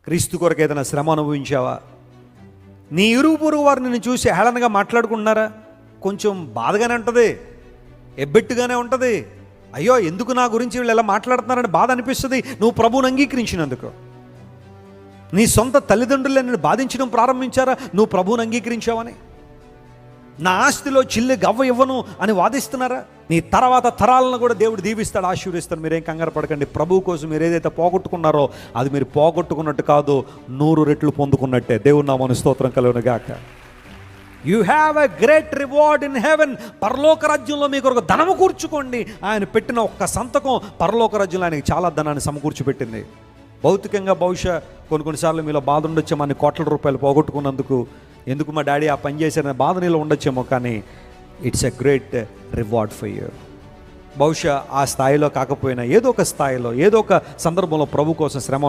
క్రీస్తు కొరకు ఏదైనా శ్రమ అనుభవించావా? నీ ఇరుగు పొరుగు వారు నిన్ను చూసి హేళనగా మాట్లాడుకుంటున్నారా? కొంచెం బాధగానే ఉంటుంది, ఎబ్బెట్టుగానే ఉంటుంది. అయ్యో ఎందుకు నా గురించి వీళ్ళు ఎలా మాట్లాడుతున్నారని బాధ అనిపిస్తుంది. నువ్వు ప్రభువుని అంగీకరించినందుకు. నీ సొంత తల్లిదండ్రులే నిన్ను బాధించడం ప్రారంభించారా నువ్వు ప్రభువుని అంగీకరించావని? నా ఆస్తిలో చిల్లి గవ్వ ఇవ్వను అని వాదిస్తున్నారా? నీ తర్వాత తరాలను కూడా దేవుడు దీవిస్తాడు, ఆశీర్వదిస్తాడు. మీరేం కంగారు పడకండి. ప్రభువు కోసం మీరు ఏదైతే పోగొట్టుకున్నారో అది మీరు పోగొట్టుకున్నట్టు కాదు, 100 రెట్లు పొందుకున్నట్టే. దేవుని నామమున స్తోత్రం కలుగును గాక. You have a great reward in heaven. పరలోక రాజ్యంలో మీకు ఒక ధనము కూర్చుకోండి. ఆయన పెట్టిన ఒక్క సంతకం పరలోక రాజ్యంలో ఆయనకి చాలా ధనాన్ని సమకూర్చిపెట్టింది. భౌతికంగా బహుశా కొన్నిసార్లు మీలో బాధ ఉండొచ్చేమో, అన్ని కోట్ల రూపాయలు పోగొట్టుకున్నందుకు. ఎందుకు మా డాడీ ఆ పని చేశారనే బాధ నీలో ఉండొచ్చేమో, కానీ it's a great reward for you. బహుశా ఆ స్థాయిలో కాకపోయినా ఏదో ఒక స్థాయిలో ఏదో ఒక సందర్భంలో ప్రభు కోసం శ్రమ